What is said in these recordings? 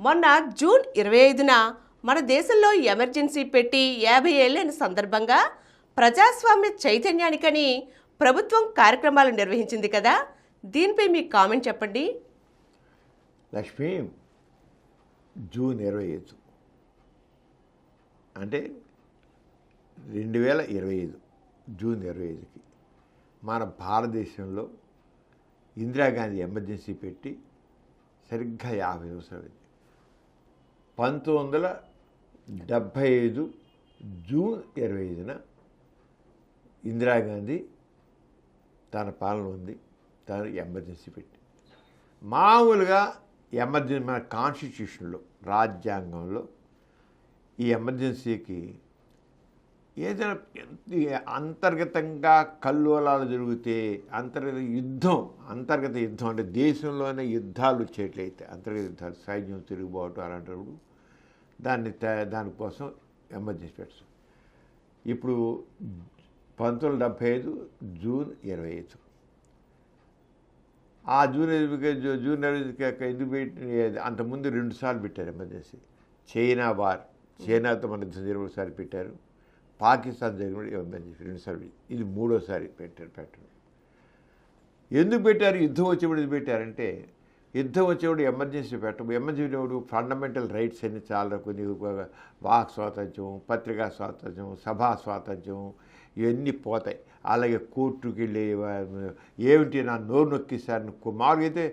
మొన్న జూన్ 25న మన దేశంలో ఎమర్జెన్సీ పెట్టి 50 ఏళ్లైన సందర్భంగా ప్రజాస్వామ్య చైతన్యానికని ప్రభుత్వం కార్యక్రమాలు నిర్వహించింది కదా. దీనిపై మీ కామెంట్ చెప్పండి. లక్ష్మి, జూన్ 25 అంటే 2025 జూన్ 25కి మన భారతదేశంలో ఇందిరాగాంధీ ఎమర్జెన్సీ పెట్టి సరిగ్గా 50 సంవత్సరాలు. 1975 జూన్ 25న ఇందిరాగాంధీ తన పాలన ఉంది, తను ఎమర్జెన్సీ పెట్టి. మామూలుగా ఎమర్జెన్సీ మన కాన్స్టిట్యూషన్లో, రాజ్యాంగంలో ఈ ఎమర్జెన్సీకి ఏదైనా అంతర్గతంగా కల్లోలాలు జరిగితే, అంతర్గత యుద్ధం అంటే దేశంలోనే యుద్ధాలు వచ్చేట్లయితే, అంతర్గత యుద్ధాలు, సైన్యం తిరుగుబాటు అలాంటప్పుడు దానికోసం ఎమర్జెన్సీ పెట్టారు. ఇప్పుడు 1975 జూన్ 25 ఆ జూన్ 25 ఎందుకు పెట్టి అంతకుముందు 2 సార్లు పెట్టారు ఎమర్జెన్సీ. చైనా వార్, చైనాతో మన యుద్ధం జరిగినసారి పెట్టారు. పాకిస్తాన్ జరిగిన ఎమర్జెన్సీ 2 సార్లు. ఇది 3వసారి పెట్టడం. ఎందుకు పెట్టారు? యుద్ధం వచ్చేప్పుడు ఇది పెట్టారంటే, యుద్ధం వచ్చేప్పుడు ఎమర్జెన్సీ ఎమర్జెన్సీ ఫండమెంటల్ రైట్స్ అన్ని చాలా కొన్ని, వాక్ స్వాతంత్ర్యం, పత్రికా స్వాతంత్ర్యం, సభా స్వాతంత్ర్యం ఇవన్నీ పోతాయి. అలాగే కోర్టుకి వెళ్ళి ఏమిటి నా నోరు నొక్కిస్తారు, మామూలుగా అయితే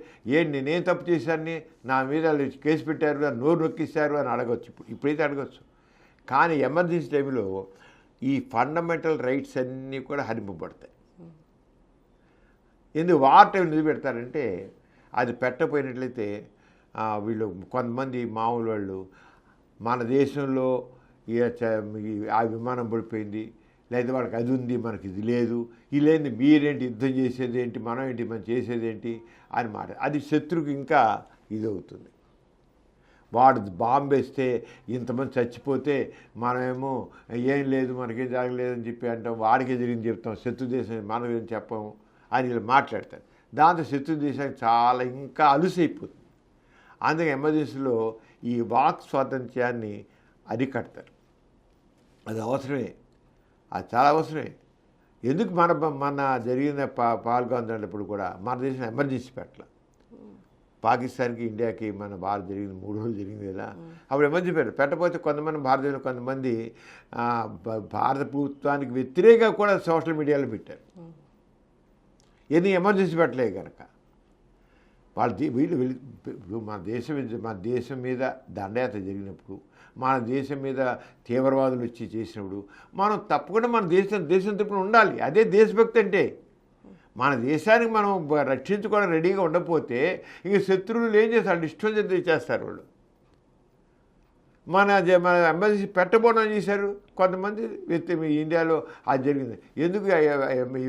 నేనేం తప్పు చేశాను, నా మీద కేసు పెట్టారు, నా నోరు నొక్కిస్తారు అని అడగచ్చు. ఇప్పుడైతే అడగచ్చు. కానీ ఎమర్జెన్సీ టైంలో ఈ ఫండమెంటల్ రైట్స్ అన్నీ కూడా హరింపబడతాయి. ఎందుకు వార్ టైం ఎందుకు పెడతారంటే, అది పెట్టపోయినట్లయితే వీళ్ళు కొంతమంది మామూలు వాళ్ళు మన దేశంలో ఆ విమానం పడిపోయింది, లేదా వాళ్ళకి అది ఉంది, మనకి ఇది లేదు, ఇది లేని మీరేంటి యుద్ధం చేసేది ఏంటి, మనం ఏంటి మనం చేసేది ఏంటి అని మాట. అది శత్రువుకి ఇంకా ఇదవుతుంది. వాడు బాంబేస్తే ఇంతమంది చచ్చిపోతే మనమేమో ఏం లేదు, మనకేం జరగలేదని చెప్పి అంటాం, వాడికే జరిగింది చెప్తాం, శత్రు దేశం మనం ఏం చెప్పాము అని ఇలా మాట్లాడతారు. దాంతో శత్రు దేశానికి చాలా ఇంకా అలుసైపోతుంది. అందుకే ఎమర్జెన్సీలో ఈ వాక్ స్వాతంత్ర్యాన్ని అరికడతారు. అది అవసరమే, అది చాలా అవసరమే. ఎందుకు మన జరిగిన పాల్గొనేటప్పుడు కూడా మన దేశం ఎమర్జెన్సీ పెట్టాల. పాకిస్తాన్కి, ఇండియాకి మన భారత జరిగింది 3 రోజులు జరిగింది కదా, అప్పుడు ఎమర్జెన్సీ పెట్టకపోతే కొంతమంది భారతదేశంలో కొంతమంది భారత ప్రభుత్వానికి వ్యతిరేకంగా కూడా సోషల్ మీడియాలో పెట్టారు. ఎన్ని ఎమర్జెన్సీ పెట్టలే కనుక వీళ్ళు మన దేశం మీద దండయాత్ర జరిగినప్పుడు, మన దేశం మీద తీవ్రవాదులు వచ్చి చేసినప్పుడు మనం తప్పకుండా మన దేశం తరపున ఉండాలి. అదే దేశభక్తి అంటే. మన దేశానికి మనం రక్షించుకోవడం రెడీగా ఉండకపోతే ఇంక శత్రువులు ఏం చేస్తారు, ఇష్టం చేస్తారు వాళ్ళు. మన ఎమర్జెన్సీ పెట్టబోవడం చేశారు కొంతమంది ఇండియాలో. అది జరిగింది ఎందుకు?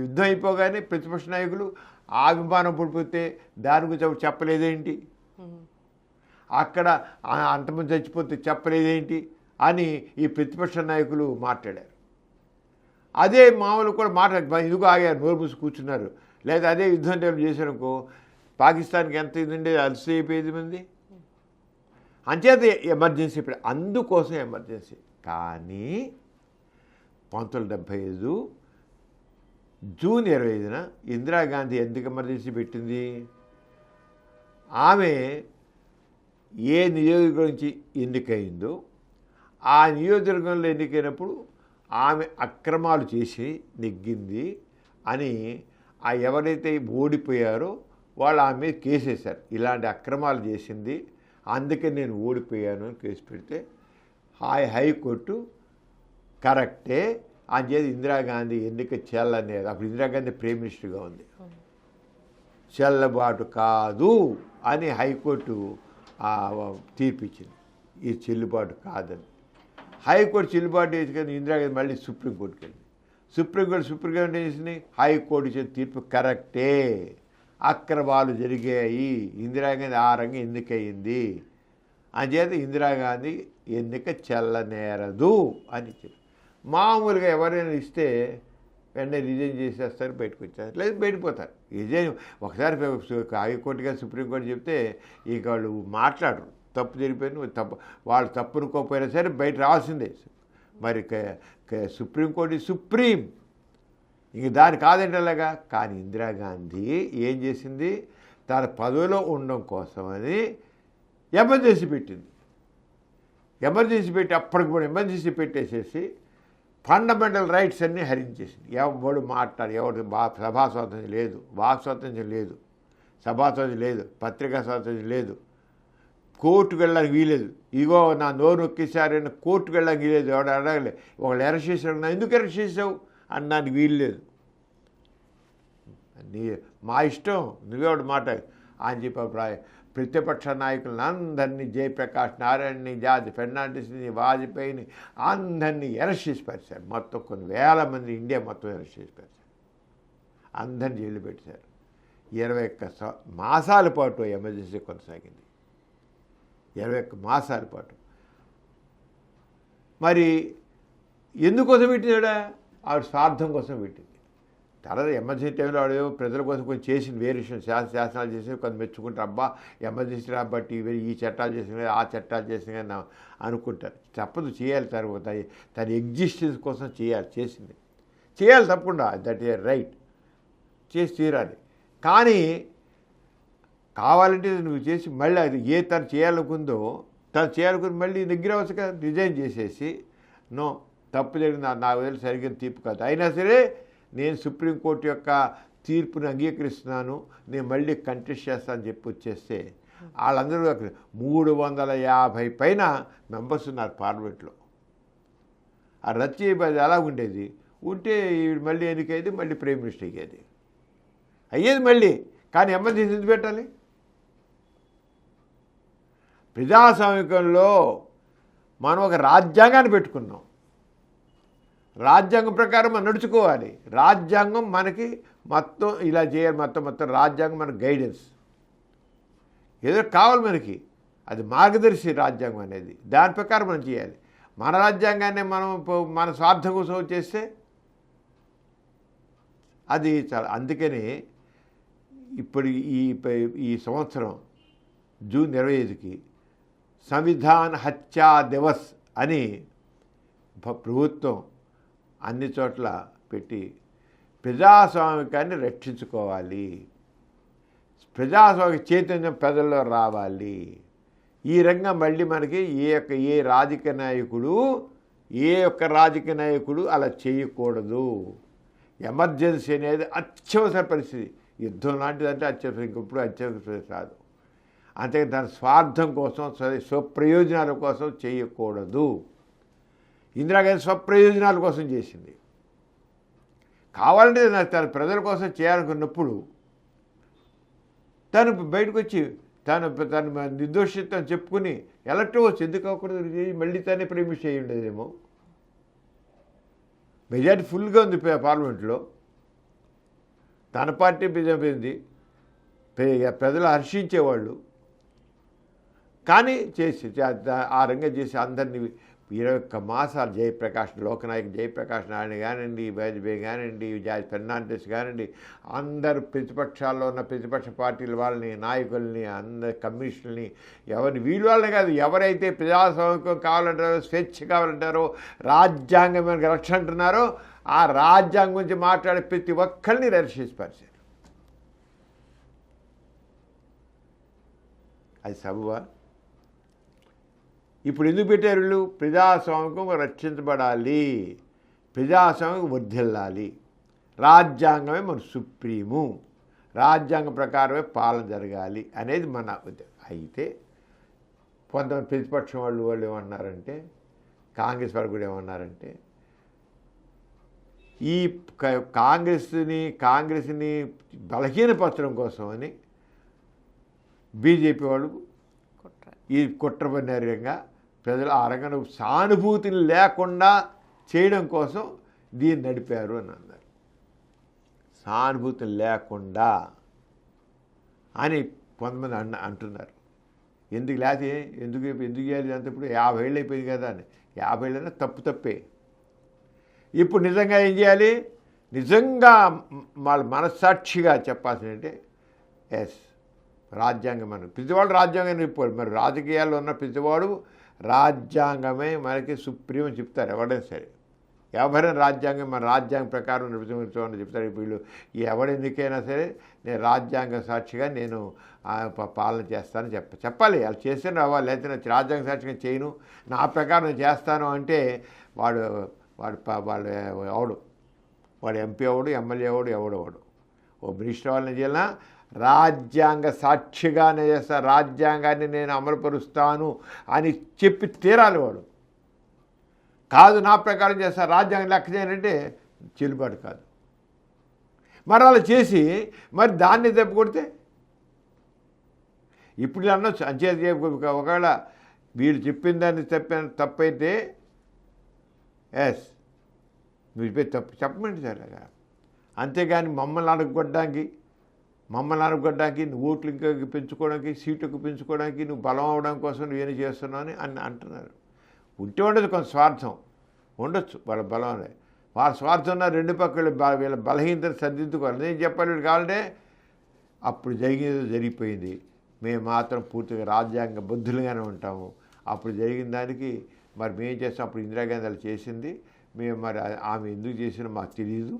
యుద్ధం అయిపోగానే ప్రతిపక్ష నాయకులు ఆ విమానం పడిపోతే దాని గురించి చెప్పలేదేంటి, అక్కడ అంతమంది చచ్చిపోతే చెప్పలేదేంటి అని ఈ ప్రతిపక్ష నాయకులు మాట్లాడారు. అదే మామూలు కూడా ఎందుకు ఆగారు, నోరు మూసి కూర్చున్నారు. లేదా అదే యుద్ధం టైం చేశారనుకో, పాకిస్తాన్కి ఎంత ఇది ఉండేది, అలసి అయిపోయేది మంది. అంచేత ఎమర్జెన్సీ అందుకోసం ఎమర్జెన్సీ. కానీ 1975 జూన్ 25న ఇందిరాగాంధీ ఎందుకు ఎమర్జెన్సీ పెట్టింది? ఆమె ఏ నియోజకవర్గం నుంచి ఎన్నికైందో ఆ నియోజకవర్గంలో ఎన్నికైనప్పుడు ఆమె అక్రమాలు చేసి నెగ్గింది అని ఎవరైతే ఓడిపోయారో వాళ్ళు ఆమె మీద కేసేశారు. ఇలాంటి అక్రమాలు చేసింది, అందుకే నేను ఓడిపోయాను అని కేసు పెడితే హైకోర్టు కరెక్టే అని చేసి ఇందిరాగాంధీ ఎన్నిక చెల్లనేది. అప్పుడు ఇందిరాగాంధీ ప్రైమ్ మినిస్టర్గా ఉంది. చెల్లబాటు కాదు అని హైకోర్టు తీర్పిచ్చింది. ఇది చెల్లుబాటు కాదని. హైకోర్టు చెల్లుబాటు చేసి కానీ ఇందిరాగాంధీ మళ్ళీ సుప్రీంకోర్టుకి వెళ్ళింది. సుప్రీంకోర్టు ఏం చేసింది? హైకోర్టు ఇచ్చిన తీర్పు కరెక్టే, అక్రమాలు జరిగాయి, ఇందిరాగాంధీ ఆ రంగం ఎన్నికయింది, అంచేత ఇందిరాగాంధీ ఎన్నిక చెల్లనేరదు అని చెప్పి. మామూలుగా ఎవరైనా ఇస్తే వెంటనే రిజైన్ చేసేస్తారు, బయటకు వచ్చేస్తారు, లేదు బయటపోతారు. రిజైన్ ఒకసారి హైకోర్టు కానీ సుప్రీంకోర్టు చెప్తే ఇక వాళ్ళు మాట్లాడరు. తప్పు జరిగిపోయింది, తప్పు వాళ్ళు తప్పునుకోకపోయినా సరే బయట రావాల్సిందే. మరి సుప్రీంకోర్టు సుప్రీం, ఇంక దాని కాదంటే అలాగా. కానీ ఇందిరాగాంధీ ఏం చేసింది, తన పదవిలో ఉండడం కోసమని ఎమర్జెన్సీ పెట్టింది. ఎమర్జెన్సీ పెట్టి అప్పటికి కూడా ఎమర్జెన్సీ పెట్టేసేసి ఫండమెంటల్ రైట్స్ అన్నీ హరించేసింది. ఎవడు మాట్లాడు, ఎవరు సభా స్వాతంత్రం లేదు, వాక్ స్వాతంత్రం లేదు, సభా స్వాతంత్రం లేదు, పత్రికా స్వాతంత్రం లేదు, కోర్టుకు వెళ్ళడానికి వీలేదు. ఇగో నా నోరు నొక్కేసారని కోర్టుకు వెళ్ళడానికి వీలేదు. ఎవడు అడగలే, ఒకళ్ళు అరెస్ట్ చేశాడు, ఎందుకు అరెస్ట్ చేసావు అన్నానికి వీలు లేదు. నీ మా ఇష్టం, నువ్వేవాడు మాట అని చెప్పి ప్రతిపక్ష నాయకులను అందరినీ, జయప్రకాష్ నారాయణని, జార్జ్ ఫెర్నాండిస్ని, వాజ్పేయిని అందరినీ అరెస్ట్ చేసి పరిచారు. మొత్తం కొన్ని వేల మంది ఇండియా మొత్తం అరెస్ట్ చేసి పరిచారు. అందరిని జైలు పెట్టారు. 21 మాసాల పాటు ఎమర్జెన్సీ కొనసాగింది. 21 మాసాల పాటు. మరి ఎందుకోసం పెట్టినాడా? ఆవిడ స్వార్థం కోసం పెట్టింది. తర్వాత ఎమర్జెన్సీ టైంలో ఆవిడ ప్రజల కోసం కొంచెం చేసింది, వేరే విషయం, శాసనాలు చేసి కొంత మెచ్చుకుంటారు. అబ్బా ఎమర్జెన్సీ రాబట్టి ఈ చట్టాలు చేసిన, ఆ చట్టాలు చేసిన అనుకుంటారు. తప్పదు, చేయాలి. తర్వాత తన ఎగ్జిస్టెన్స్ కోసం చేయాలి తప్పకుండా. దట్ ఈజ్ రైట్, చేసి తీరాలి. కానీ కావాలంటే నువ్వు చేసి మళ్ళీ అది తను చేయాలనుకుందో మళ్ళీ దగ్గర వచ్చక రిజైన్ చేసేసి, నో తప్పు జరిగింది, నా వదిలి సరిగ్గా తీర్పు కాదు, అయినా సరే నేను సుప్రీంకోర్టు యొక్క తీర్పుని అంగీకరిస్తున్నాను, నేను మళ్ళీ కంటెస్ట్ చేస్తానని చెప్పి వచ్చేస్తే వాళ్ళందరూ 350 పైన మెంబర్స్ ఉన్నారు పార్లమెంట్లో. ఆ రద్దు చేయబడి ఎలా ఉండేది ఉంటే మళ్ళీ ఎన్నికైతే మళ్ళీ ప్రైమ్ మినిస్టర్ అయ్యేది మళ్ళీ. కానీ ఎమర్జెన్సీ ఎందుకు పెట్టాలి? ప్రజాస్వామికంలో మనం ఒక రాజ్యాంగాన్ని పెట్టుకున్నాం. రాజ్యాంగం ప్రకారం మనం నడుచుకోవాలి. రాజ్యాంగం మనకి మొత్తం ఇలా చేయాలి, మొత్తం రాజ్యాంగం మనకు గైడెన్స్ ఏదో కావాలి మనకి. అది మార్గదర్శి రాజ్యాంగం అనేది, దాని ప్రకారం మనం చేయాలి. మన రాజ్యాంగాన్ని మనం మన స్వార్థం కోసం చేస్తే అది చాలా. అందుకని ఇప్పుడు ఈ సంవత్సరం జూన్ 25కి సంవిధాన్ హత్యా దివస్ అని ప్రభుత్వం అన్ని చోట్ల పెట్టి ప్రజాస్వామికాన్ని రక్షించుకోవాలి, ప్రజాస్వామిక చైతన్యం ప్రజల్లో రావాలి. ఈ రంగం మళ్ళీ మనకి ఏ రాజకీయ నాయకుడు అలా చేయకూడదు. ఎమర్జెన్సీ అనేది అత్యవసర పరిస్థితి. యుద్ధం లాంటిదంటే అత్యవసరం, ఇంకప్పుడు అత్యవసర పరిస్థితి రాదు. అంతే తన స్వార్థం కోసం, స్వప్రయోజనాల కోసం చేయకూడదు. ఇందిరాగాంధీ స్వప్రయోజనాల కోసం చేసింది. కావాలంటే తన ప్రజల కోసం చేయాలనుకున్నప్పుడు తను బయటకు వచ్చి తన నిర్దోషిత్వం చెప్పుకుని ఎలక్ట్ అవ్వచ్చు. ఎందుకు అవ్వకూడదు? మళ్ళీ తనే ప్రేమిష్ అయ్యి ఉండేదేమో. మెజారిటీ ఫుల్గా ఉంది పార్లమెంట్లో, తన పార్టీ బిజెపోయింది, ప్రజలు హర్షించేవాళ్ళు. కానీ చేసి ఆ రంగం చేసి అందరినీ 21 మాసాలు లోకనాయక్ జయప్రకాష్ నారాయణ కానివ్వండి, వాజ్పేయి కానివ్వండి, జార్జ్ ఫెర్నాండిస్ కానివ్వండి, అందరు ప్రతిపక్షాల్లో ఉన్న ప్రతిపక్ష పార్టీల వాళ్ళని, నాయకుల్ని, అందరి కమ్యూనిస్టులని, వాళ్ళని కాదు, ఎవరైతే ప్రజాస్వామ్యం కావాలంటారో, స్వేచ్ఛ కావాలంటారో, రాజ్యాంగం రక్షణ అంటున్నారో, ఆ రాజ్యాంగం గురించి మాట్లాడే ప్రతి ఒక్కరిని అరెస్ట్ చేసి పరిచారు. అది సబబా? ఇప్పుడు ఎందుకు పెట్టారు వీళ్ళు? ప్రజాస్వామ్యం రక్షించబడాలి, ప్రజాస్వామ్యం వర్ధిల్లాలి, రాజ్యాంగమే మన సుప్రీము, రాజ్యాంగం ప్రకారమే పాలన జరగాలి అనేది మన ఉద్దేశం. అయితే కొంతమంది ప్రతిపక్షం వాళ్ళు ఏమన్నారంటే, కాంగ్రెస్ వాళ్ళు కూడా ఏమన్నారంటే, ఈ కాంగ్రెస్ని బలహీనపరచడం కోసమని బీజేపీ వాళ్ళు ఈ కుట్రపరిగా ప్రజలు ఆ రంగంలో సానుభూతిని లేకుండా చేయడం కోసం దీన్ని నడిపారు అని అన్నారు. సానుభూతి లేకుండా అని కొంతమంది అంటున్నారు. ఎందుకు లేకపోతే ఎందుకు చేయాలి అంత? ఇప్పుడు 50 ఏళ్ళు అయిపోయింది కదా అని. 50 ఏళ్ళైనా తప్పే. ఇప్పుడు నిజంగా ఏం చేయాలి? నిజంగా వాళ్ళ మనస్సాక్షిగా చెప్పాల్సిందంటే, ఎస్ రాజ్యాంగం మన ప్రతివాడు రాజ్యాంగం చెప్పారు. మరి రాజకీయాల్లో ఉన్న ప్రతివాడు రాజ్యాంగమే మనకి సుప్రీం అని చెప్తారు ఎవరైనా సరే. ఎవరైనా రాజ్యాంగం మన రాజ్యాంగం ప్రకారం నడుపుతామని చెప్తారు. వీళ్ళు ఎవరెందుకైనా సరే నేను రాజ్యాంగ సాక్షిగా నేను పాలన చేస్తానని చెప్పాలి. వాళ్ళు చేస్తే అవ్వాలి. లేకపోతే నేను రాజ్యాంగ సాక్షిగా చేయను, నా ప్రకారం నేను చేస్తాను అంటే వాడు వాడు వాళ్ళు ఎవడు, వాడు ఎంపీ ఎవడు, ఎమ్మెల్యే ఎవడు, ఎవడవాడు. ఓ మినిస్టర్ వాళ్ళని చేయాలన్నా రాజ్యాంగ సాక్షిగానే చేస్తా, రాజ్యాంగాన్ని నేను అమలుపరుస్తాను అని చెప్పి తీరాలి వాడు. కాదు నా ప్రకారం చేస్తా, రాజ్యాంగం లెక్క చేయాలంటే చెల్లుబాటు కాదు. మరి అలా చేసి మరి దాన్ని దెబ్బ కొడితే ఇప్పుడు అనొచ్చు. అంచేది ఒకవేళ వీళ్ళు చెప్పిన దాన్ని తప్పైతే ఎస్ మీరు తప్పు చెప్పమండి సార్. అంతేగాని మమ్మల్ని అడగొట్టడానికి నువ్వు ఓట్లు ఇంకా పెంచుకోవడానికి, సీటుకు పెంచుకోవడానికి, నువ్వు బలం అవడం కోసం నువ్వేం చేస్తున్నావు అని అంటున్నారు. ఉంటే ఉండదు కొంత స్వార్థం ఉండొచ్చు వాళ్ళ బలం. వాళ్ళ స్వార్థం ఉన్న రెండు పక్కలు వీళ్ళ బలహీనతను సర్దిద్దుకోవాలి. నేను చెప్పాలి వీళ్ళు కావాలంటే అప్పుడు జరిగిపోయింది, మేము మాత్రం పూర్తిగా రాజ్యాంగ బుద్ధులుగానే ఉంటాము. అప్పుడు జరిగిన దానికి మరి మేము చేస్తాం. అప్పుడు ఇందిరాగాంధీ అలా చేసింది, మేము మరి ఆమె ఎందుకు చేసినా మాకు తెలియదు.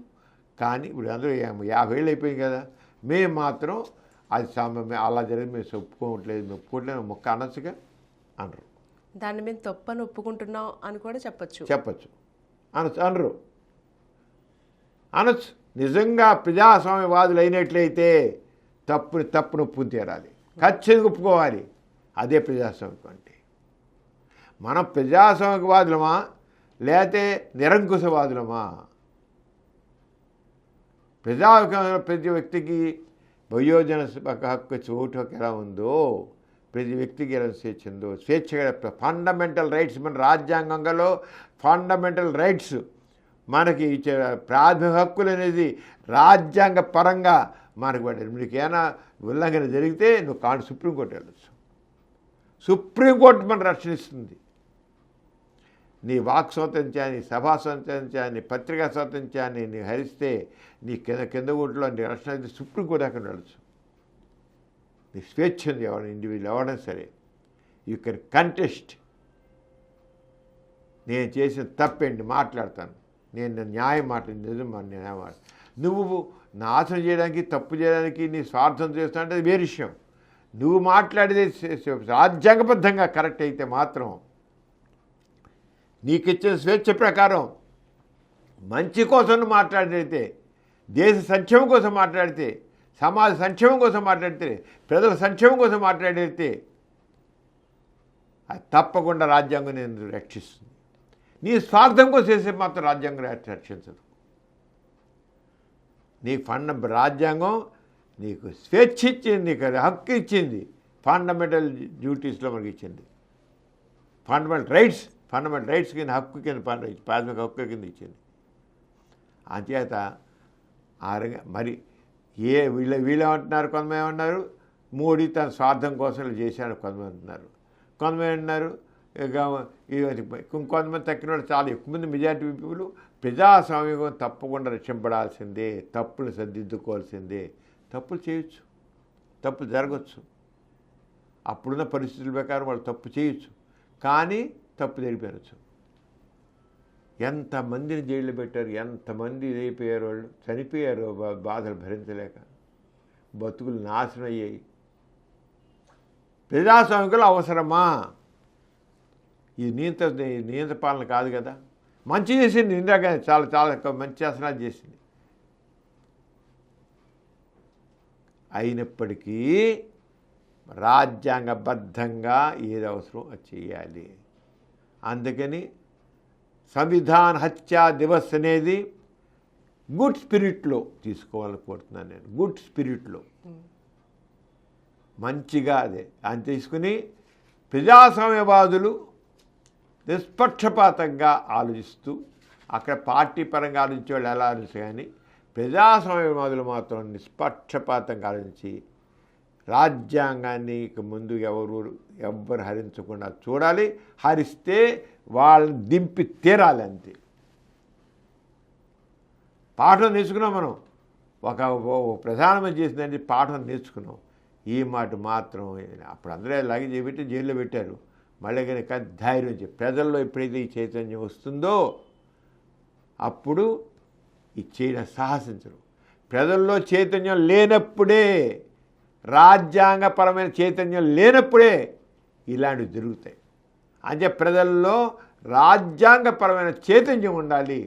కానీ ఇప్పుడు అందరూ 50 ఏళ్ళు అయిపోయింది కదా, మేము మాత్రం అది అలా జరిగింది మేము ఒప్పుకోవట్లేదు మొక్క అనొచ్చుగా అనరు. దాన్ని మేము తప్పని ఒప్పుకుంటున్నాం అని కూడా చెప్పచ్చు అనొచ్చు. నిజంగా ప్రజాస్వామ్యవాదులు అయినట్లయితే తప్పును ఒప్పుకుని తీరాలి, ఖచ్చితంగా ఒప్పుకోవాలి. అదే ప్రజాస్వామ్యం అంటే. మనం ప్రజాస్వామ్యవాదులమా లేకపోతే నిరంకుశవాదులమా? ప్రతి వ్యక్తికి వయోజన హక్కు, ఓటు హక్కు ఎలా ఉందో, ప్రతి వ్యక్తికి ఎలా స్వేచ్ఛ ఉందో, స్వేచ్ఛగా ఫండమెంటల్ రైట్స్ మన రాజ్యాంగంలో ఫండమెంటల్ రైట్స్ మనకి ఇచ్చే ప్రాథమిక హక్కులు అనేది రాజ్యాంగ పరంగా మనకు పడ్డారు. మీకు ఏమైనా ఉల్లంఘన జరిగితే నువ్వు సుప్రీంకోర్టు వెళ్ళచ్చు. సుప్రీంకోర్టు మన రక్షణిస్తుంది. నీ వాక్ స్వాతంత్ర్యాన్ని, సభా స్వాతంత్ర్యాన్ని, పత్రికా స్వాతంత్ర్యాన్ని నీ హరిస్తే నీ కింద ఓట్లో నీ రక్షణ అయితే సుప్రీంకోర్టు అక్కడ వెళ్ళచ్చు. నీ స్వేచ్ఛ ఉంది. ఇండివిజువల్ ఎవరైనా సరే యూ కెన్ కంటెస్ట్. నేను చేసిన తప్పేంటి మాట్లాడతాను, నేను న్యాయం నిజం న్యాయం నువ్వు నాశనం చేయడానికి, తప్పు చేయడానికి నీ స్వార్థం చేస్తావు అంటే అది వేరే విషయం. నువ్వు మాట్లాడేది రాజ్యాంగబద్ధంగా కరెక్ట్ అయితే మాత్రం, నీకు ఇచ్చిన స్వేచ్ఛ ప్రకారం మంచి కోసం మాట్లాడితే, దేశ సంక్షేమం కోసం మాట్లాడితే, సమాజ సంక్షేమం కోసం మాట్లాడితే, ప్రజల సంక్షేమం కోసం మాట్లాడితే అది తప్పకుండా రాజ్యాంగం నేను రక్షిస్తుంది. నీ స్వార్థం కోసం చేసే మాత్రం రాజ్యాంగం రక్షించదు. నీ రాజ్యాంగం నీకు స్వేచ్ఛ ఇచ్చింది, నీకు హక్కు ఇచ్చింది, ఫండమెంటల్ డ్యూటీస్లో మనకి ఇచ్చింది. ఫండమెంటల్ రైట్స్ కింద హక్కు కింద ప్రాథమిక హక్కు కింద ఇచ్చింది. అంచేత మరి వీళ్ళేమంటున్నారు, కొంతమంది ఏమన్నారు, మోడీ తన స్వార్థం కోసం చేశాడు కొంతమంది అంటున్నారు. కొంతమంది అంటున్నారు ఇంకొంతమంది తక్కిన వాళ్ళు చాలా ఎక్కువ మంది మెజారిటీ పీపుల్ ప్రజాస్వామ్యం తప్పకుండా రక్షింపడాల్సిందే, తప్పులు సర్దిద్దుకోవాల్సిందే. తప్పులు చేయొచ్చు, తప్పులు జరగచ్చు, అప్పుడున్న పరిస్థితుల ప్రకారం వాళ్ళు తప్పు చేయొచ్చు, కానీ తప్పు తెలిపారచ్చు. ఎంతమందిని జైల్లో పెట్టారు, ఎంతమంది ఇదైపోయారు, వాళ్ళు చనిపోయారు బాధలు భరించలేక, బతుకులు నాశనం అయ్యాయి. ప్రజాస్వామికులు అవసరమా? ఈ నియంత్ర పాలన కాదు కదా. మంచి చేసింది ఇందిరాగాంధీ, చాలా చాలా మంచి శాసనాలు చేసింది. అయినప్పటికీ రాజ్యాంగబద్ధంగా ఏది అవసరం అది చేయాలి. అందుకని సంవిధాన్ హత్యా దివస్ అనేది గుడ్ స్పిరిట్లో తీసుకోవాలని కోరుతున్నాను నేను. గుడ్ స్పిరిట్లో మంచిగా అదే అని తీసుకుని ప్రజాస్వామ్యవాదులు నిష్పక్షపాతంగా ఆలోచిస్తూ, అక్కడ పార్టీ పరంగా ఆలోచించే వాళ్ళు ఎలా ఆలోచించారు, కానీ ప్రజాస్వామ్యవాదులు మాత్రం నిష్పక్షపాతంగా ఆలోచించి రాజ్యాంగాన్ని ముందు ఎవ్వరు హరించకుండా చూడాలి. హరిస్తే వాళ్ళని దింపి తీరాలి. అంతే. పాఠం నేర్చుకున్నాం మనం. ఒక ప్రధానమంత్రి చేసిందంటే పాఠం నేర్చుకున్నాం. ఈ మాట మాత్రం అప్పుడు అందరూ అలాగే చేపెట్టి జైల్లో పెట్టారు. మళ్ళీ కనుక ధైర్యం ప్రజల్లో ఎప్పుడైతే ఈ చైతన్యం వస్తుందో అప్పుడు ఇది చేయడం సాహసించరు. ప్రజల్లో చైతన్యం లేనప్పుడే, రాజ్యాంగపరమైన చైతన్యం లేనప్పుడే ఇలాంటివి జరుగుతాయి. అంటే ప్రజల్లో రాజ్యాంగపరమైన చైతన్యం ఉండాలి.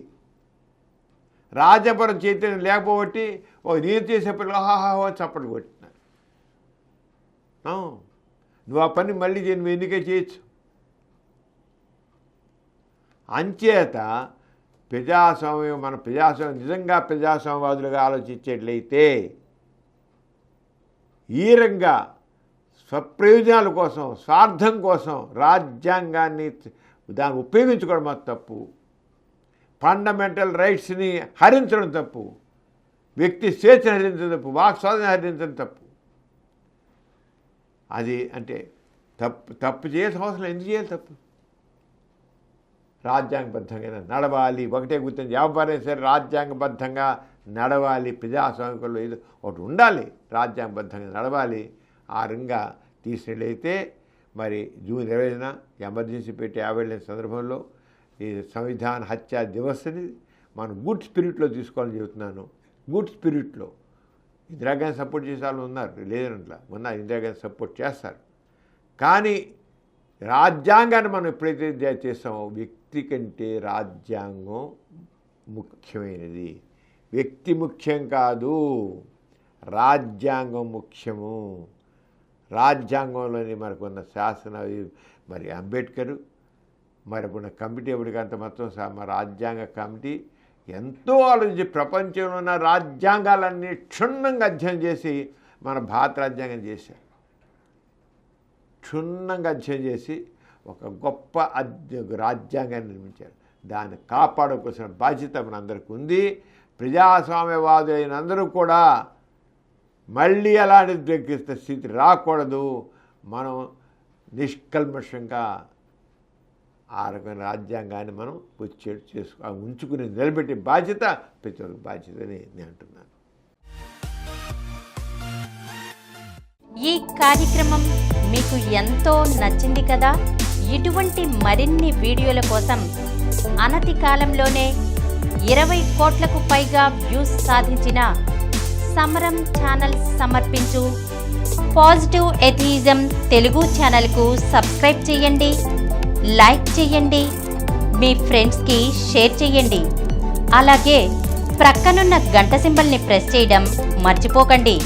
రాజ్యపరం చైతన్యం లేకపోతే నేను చేసేప్పటికి హాహాహో చప్పట్లు కొట్టినారు. నువ్వు ఆ పని మళ్ళీ నువ్వు ఎన్నికే చేయొచ్చు. అంచేత ప్రజాస్వామ్యం, మన ప్రజాస్వామ్యం నిజంగా ప్రజాస్వామ్యవాదులుగా ఆలోచించేట్లయితే ఈ రంగా స్వప్రయోజనాల కోసం, స్వార్థం కోసం రాజ్యాంగాన్ని దాన్ని ఉపయోగించుకోవడం అది తప్పు. ఫండమెంటల్ రైట్స్ని హరించడం తప్పు. వ్యక్తి స్వేచ్ఛను హరించడం తప్పు. వాక్ స్వాతంత్రం హరించడం తప్పు. అది అంటే తప్పు చేయాల్సిన అవసరం ఎందుకు చేయాలి? తప్పు రాజ్యాంగబద్ధంగా నడవాలి. ఒకటే గుర్తించి ఎవరైనా సరే రాజ్యాంగబద్ధంగా నడవాలి. ప్రజాస్వామ్యంలో ఏదో ఒకటి ఉండాలి, రాజ్యాంగబద్ధంగా నడవాలి. ఆ రంగా తీసినట్లయితే మరి జూన్ 20న ఎమర్జెన్సీ పెట్టి 50 సందర్భంలో ఈ సంవిధాన హత్యా దివస్ని మనం గుడ్ స్పిరిట్లో తీసుకోవాలని చెబుతున్నాను. గుడ్ స్పిరిట్లో ఇందిరాగాంధీ సపోర్ట్ చేసే వాళ్ళు ఉన్నారు, లేదనట్లా ఉన్నారు, ఇందిరాగాంధీ సపోర్ట్ చేస్తారు. కానీ రాజ్యాంగాన్ని మనం ఎప్పుడైతే చేస్తామో వ్యక్తి కంటే రాజ్యాంగం ముఖ్యమైనది. వ్యక్తి ముఖ్యం కాదు, రాజ్యాంగం ముఖ్యము. రాజ్యాంగంలోని మనకున్న శాసన మరి అంబేద్కర్ మరి ఉన్న కమిటీ ఎప్పటికంత మొత్తం మన రాజ్యాంగ కమిటీ ఎంతో ఆలోచించి ప్రపంచంలో ఉన్న రాజ్యాంగాలన్నీ క్షుణ్ణంగా అధ్యయనం చేసి మన భారత రాజ్యాంగం చేశారు. క్షుణ్ణంగా అధ్యయనం చేసి ఒక గొప్ప రాజ్యాంగాన్ని నిర్మించారు. దాన్ని కాపాడుకోవాల్సిన బాధ్యత మనందరికీ ఉంది. ప్రజాస్వామ్యవాదులైన అందరూ కూడా మళ్ళీ అలాంటి స్థితి రాకూడదు. మనం నిష్కల్మషంగా ఆ రకమైన రాజ్యాంగాన్ని మనం ఉంచుకుని నిలబెట్టే బాధ్యత ప్రతి ఒక్క బాధ్యత అని నేను అంటున్నాను. ఈ కార్యక్రమం మీకు ఎంతో నచ్చింది కదా. ఇటువంటి మరిన్ని వీడియోల కోసం అనతి కాలంలోనే 20 కోట్లకు పైగా వ్యూస్ సాధించిన సమరం ఛానల్ సమర్పించు పాజిటివ్ ఎథియిజం తెలుగు ఛానల్కు సబ్స్క్రైబ్ చేయండి, లైక్ చేయండి, మీ ఫ్రెండ్స్కి షేర్ చేయండి. అలాగే ప్రక్కనున్న గంట సింబల్ని ప్రెస్ చేయడం మర్చిపోకండి.